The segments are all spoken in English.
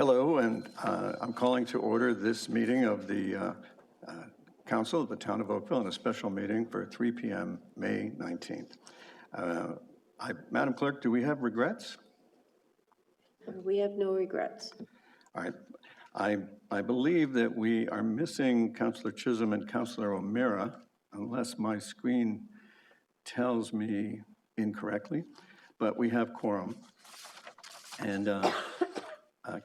Hello, and I'm calling to order this meeting of the Council of the Town of Oakville, and a special meeting for 3 p.m. May 19th. Madam Clerk, do we have regrets? We have no regrets. All right. I believe that we are missing Councilor Chisholm and Councilor O'Meara, unless my screen tells me incorrectly, but we have quorum. And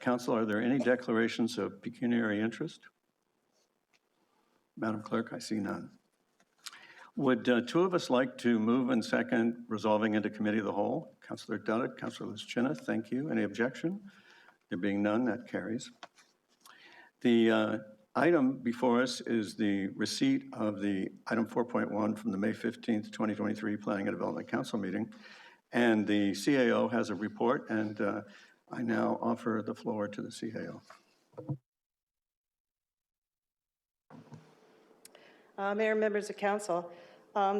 Council, are there any declarations of pecuniary interest? Madam Clerk, I see none. Would two of us like to move and second resolving into committee of the whole? Councilor Duddick, Councilor Lischina, thank you. Any objection? There being none, that carries. The item before us is the receipt of the item 4.1 from the May 15th, 2023 Planning and Development Council meeting. And the CAO has a report, and I now offer the floor to the CAO. Mayor, members of council,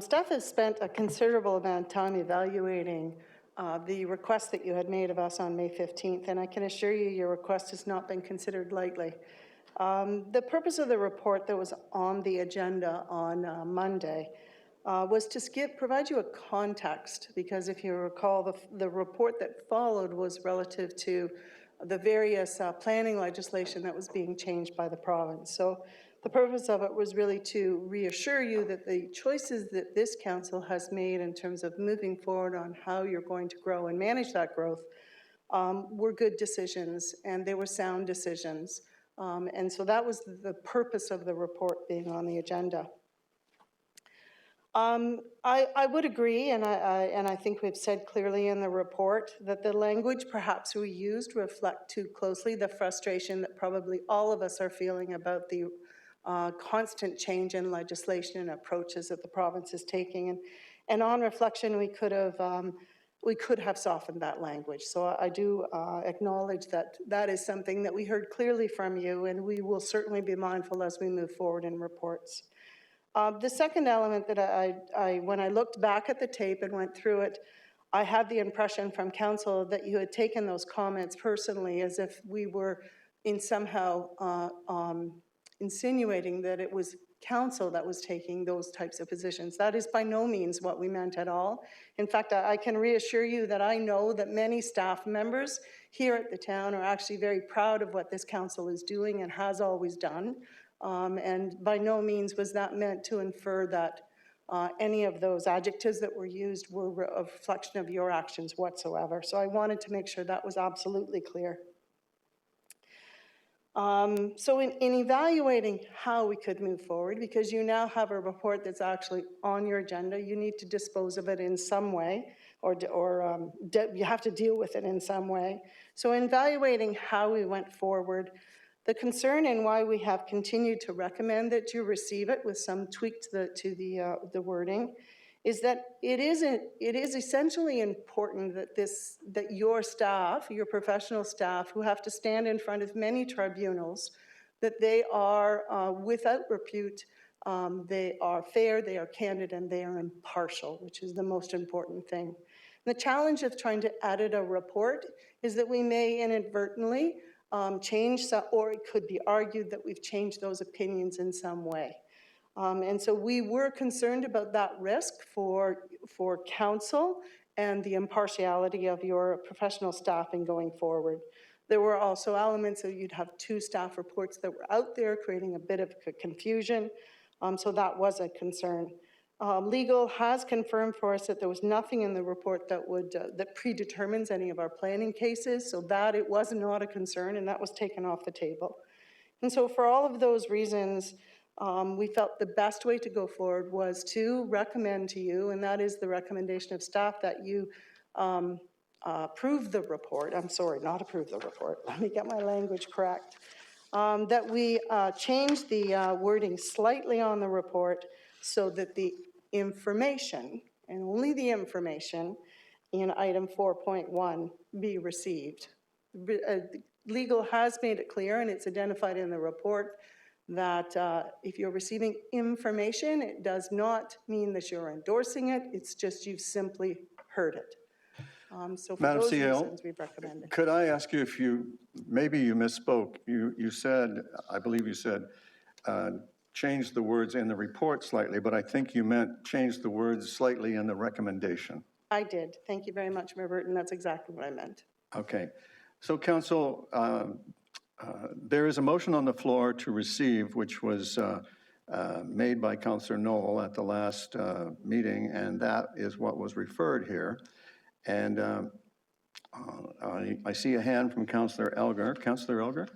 staff has spent a considerable amount of time evaluating the request that you had made of us on May 15th, and I can assure you your request has not been considered lightly. The purpose of the report that was on the agenda on Monday was to provide you a context, because if you recall, the report that followed was relative to the various planning legislation that was being changed by the province. So the purpose of it was really to reassure you that the choices that this council has made in terms of moving forward on how you're going to grow and manage that growth were good decisions, and they were sound decisions. And so that was the purpose of the report being on the agenda. I would agree, and I think we've said clearly in the report that the language perhaps we used reflect too closely the frustration that probably all of us are feeling about the constant change in legislation and approaches that the province is taking. And on reflection, we could have softened that language. So I do acknowledge that that is something that we heard clearly from you, and we will certainly be mindful as we move forward in reports. The second element that when I looked back at the tape and went through it, I had the impression from council that you had taken those comments personally, as if we were somehow insinuating that it was council that was taking those types of positions. That is by no means what we meant at all. In fact, I can reassure you that I know that many staff members here at the town are actually very proud of what this council is doing and has always done. And by no means was that meant to infer that any of those adjectives that were used were a reflection of your actions whatsoever. So I wanted to make sure that was absolutely clear. So in evaluating how we could move forward, because you now have a report that's actually on your agenda, you need to dispose of it in some way, or you have to deal with it in some way. So in evaluating how we went forward, the concern and why we have continued to recommend that you receive it with some tweak to the wording is that it is essentially important that your staff, your professional staff, who have to stand in front of many tribunals, that they are without repute, they are fair, they are candid, and they are impartial, which is the most important thing. And the challenge of trying to edit a report is that we may inadvertently change, or it could be argued that we've changed those opinions in some way. And so we were concerned about that risk for council and the impartiality of your professional staffing going forward. There were also elements that you'd have two staff reports that were out there creating a bit of confusion. So that was a concern. Legal has confirmed for us that there was nothing in the report that that predetermines any of our planning cases, so that it was not a concern, and that was taken off the table. And so for all of those reasons, we felt the best way to go forward was to recommend to you, and that is the recommendation of staff, that you approve the report. I'm sorry, not approve the report. Let me get my language correct. That we change the wording slightly on the report so that the information, and only the information, in item 4.1 be received. Legal has made it clear, and it's identified in the report, that if you're receiving information, it does not mean that you're endorsing it, it's just you've simply heard it. So for Madam those CEO, reasons, we've recommended. could I ask you if maybe you misspoke. You said, I believe you said, change the words in the report slightly, but I think you meant change the words slightly in the recommendation. I did. Thank you very much, Mayor Burton. That's exactly what I meant. Okay. So, Council, there is a motion on the floor to receive, which was made by Councillor Knoll at the last meeting, and that is what was referred here. And I see a hand from Councillor Elgar. Councillor Elgar?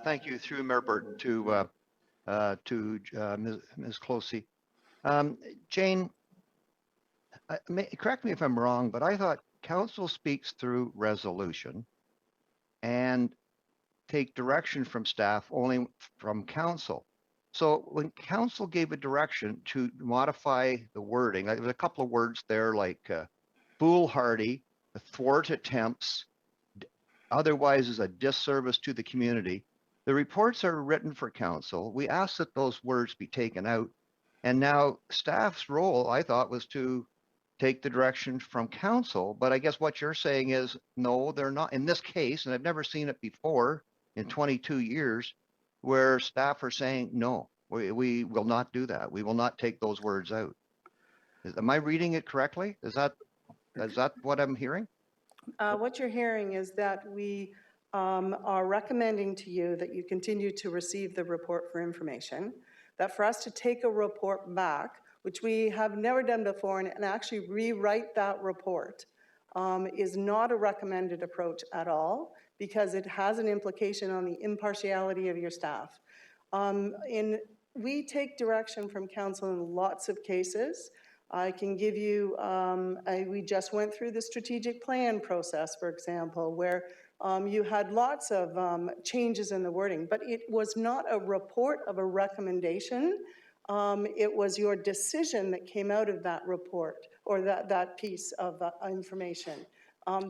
Thank you, through Mayor Burton, to Ms. Closey. Jane, correct me if I'm wrong, but I thought council speaks through resolution and take direction from staff only from council. So when council gave a direction to modify the wording, there was a couple of words there like foolhardy, thwart attempts, otherwise is a disservice to the community. The reports are written for council. We asked that those words be taken out. And now staff's role, I thought, was to take the direction from council. But I guess what you're saying is, no, they're not. In this case, and I've never seen it before in 22 years, where staff are saying, no, we will not do that. We will not take those words out. Am I reading it correctly? Is that what I'm hearing? What you're hearing is that we are recommending to you that you continue to receive the report for information, that for us to take a report back, which we have never done before, and actually rewrite that report is not a recommended approach at all, because it has an implication on the impartiality of your staff. We take direction from council in lots of cases. I can give you, we just went through the strategic plan process, for example, where you had lots of changes in the wording, but it was not a report of a recommendation. It was your decision that came out of that report, or that piece of information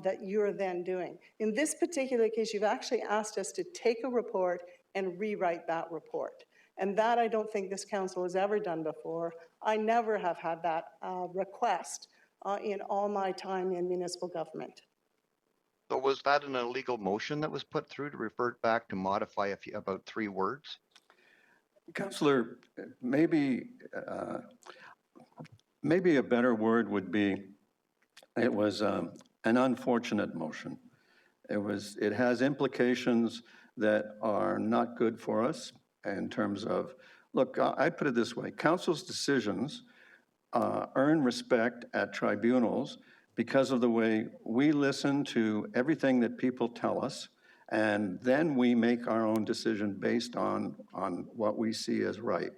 that you're then doing. In this particular case, you've actually asked us to take a report and rewrite that report. And that I don't think this council has ever done before. I never have had that request in all my time in municipal government. So was that an illegal motion that was put through to revert back to modify about 3 words? Councillor, maybe a better word would be, it was an unfortunate motion. It has implications that are not good for us in terms of, look, I put it this way, council's decisions earn respect at tribunals because of the way we listen to everything that people tell us, and then we make our own decision based on what we see as right.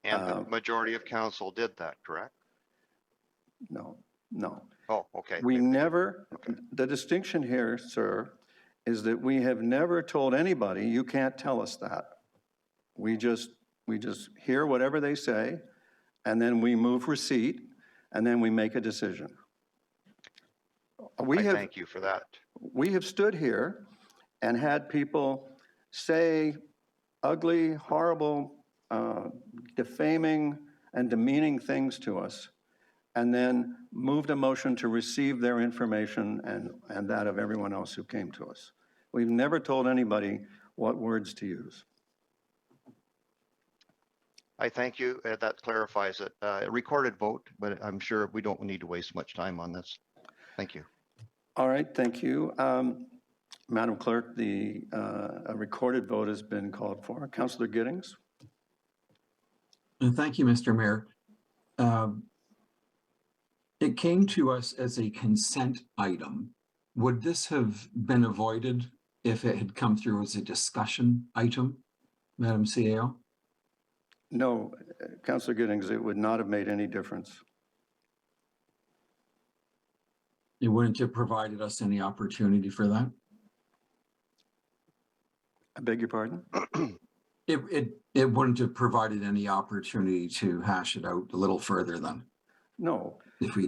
And the majority of council did that, correct? No. Oh, okay. We never, the distinction here, sir, is that we have never told anybody, you can't tell us that. We just hear whatever they say, and then we move receipt, and then we make a decision. I thank you for that. We have stood here and had people say ugly, horrible, defaming, and demeaning things to us, and then moved a motion to receive their information and that of everyone else who came to us. We've never told anybody what words to use. I thank you. That clarifies it. A recorded vote, but I'm sure we don't need to waste much time on this. Thank you. All right, thank you. Madam Clerk, a recorded vote has been called for. Councillor Giddings? Thank you, Mr. Mayor. It came to us as a consent item. Would this have been avoided if it had come through as a discussion item, Madam CAO? No, Councillor Giddings, it would not have made any difference. It wouldn't have provided us any opportunity for that? I beg your pardon? It wouldn't have provided any opportunity to hash it out a little further then? No. If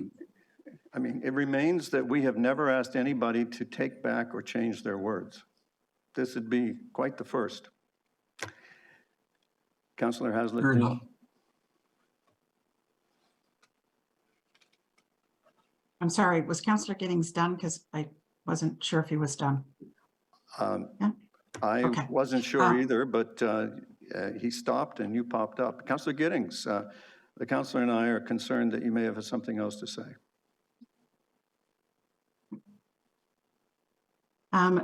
I mean, it remains that we have never asked anybody to take back or change their words. This would be quite the first. Councillor Haslett? Fair enough. I'm sorry, was Councillor Giddings done? Because I wasn't sure if he was done. Yeah. I Okay. wasn't sure either, but he stopped and you popped up. Councillor Giddings, the councillor and I are concerned that you may have something else to say.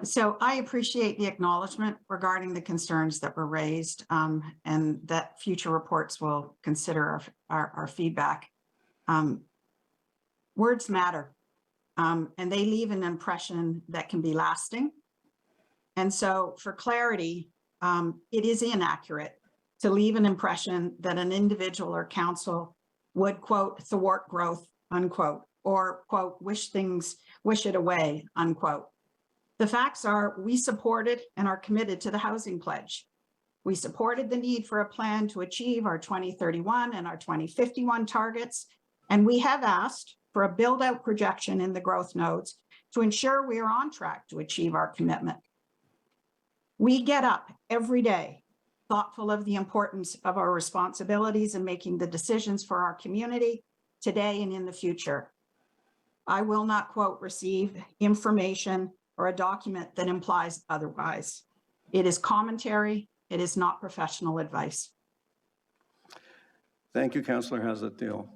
So I appreciate the acknowledgement regarding the concerns that were raised, and that future reports will consider our feedback. Words matter, and they leave an impression that can be lasting. And so for clarity, it is inaccurate to leave an impression that an individual or council would, quote, thwart growth, unquote, or, quote, wish it away, unquote. The facts are we supported and are committed to the housing pledge. We supported the need for a plan to achieve our 2031 and our 2051 targets. And we have asked for a build out projection in the growth nodes to ensure we are on track to achieve our commitment. We get up every day thoughtful of the importance of our responsibilities in making the decisions for our community today and in the future. I will not, quote, receive information or a document that implies otherwise. It is commentary. It is not professional advice. Thank you, Councillor Hazlet-Thiel.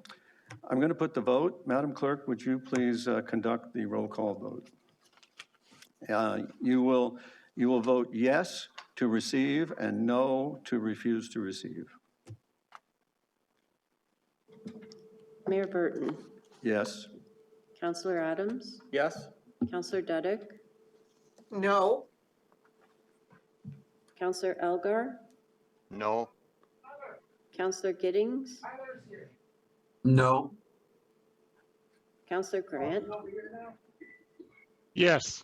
I'm going to put the vote. Madam Clerk, would you please conduct the roll call vote? You will vote yes to receive and no to refuse to receive. Mayor Burton, Yes. Councillor Adams, Yes. Councillor Duddick, No. Councillor Elgar, No. Councillor Giddings, No. Councillor Grant, Yes.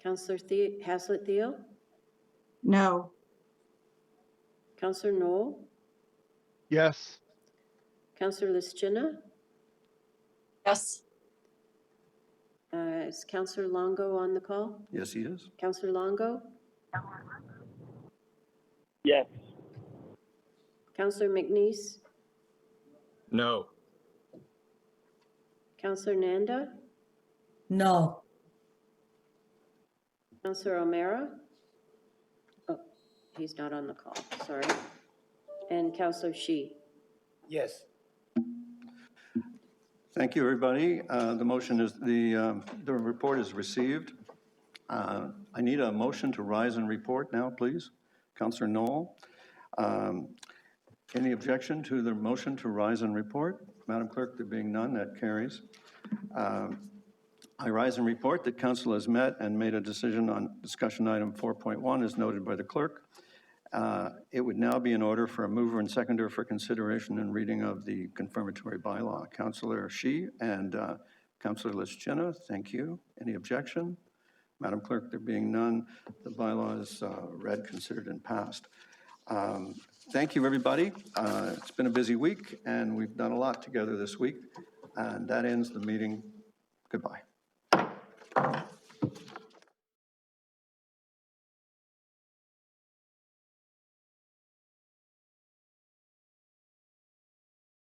Councillor Hazlet-Thiel, No. Councillor Knoll, Yes. Councillor Lischina, Yes. is Councillor Longo on the call? Yes, he is. Councillor Longo, Yes. Councillor McNeese, No. Councillor Nanda, No. Councillor O'Meara. Oh, he's not on the call, sorry. And Councillor Shi. Yes. Thank you, everybody. The motion is, the report is received. I need a motion to rise and report now, please. Councillor Knoll. Any objection to the motion to rise and report? Madam Clerk, there being none, that carries. I rise and report that council has met and made a decision on discussion item 4.1 as noted by the clerk. It would now be in order for a mover and seconder for consideration and reading of the confirmatory bylaw. Councillor Shi and Councillor Lischina, thank you. Any objection? Madam Clerk, there being none, the bylaw is read, considered, and passed. Thank you, everybody. It's been a busy week, and we've done a lot together this week. And that ends the meeting. Goodbye.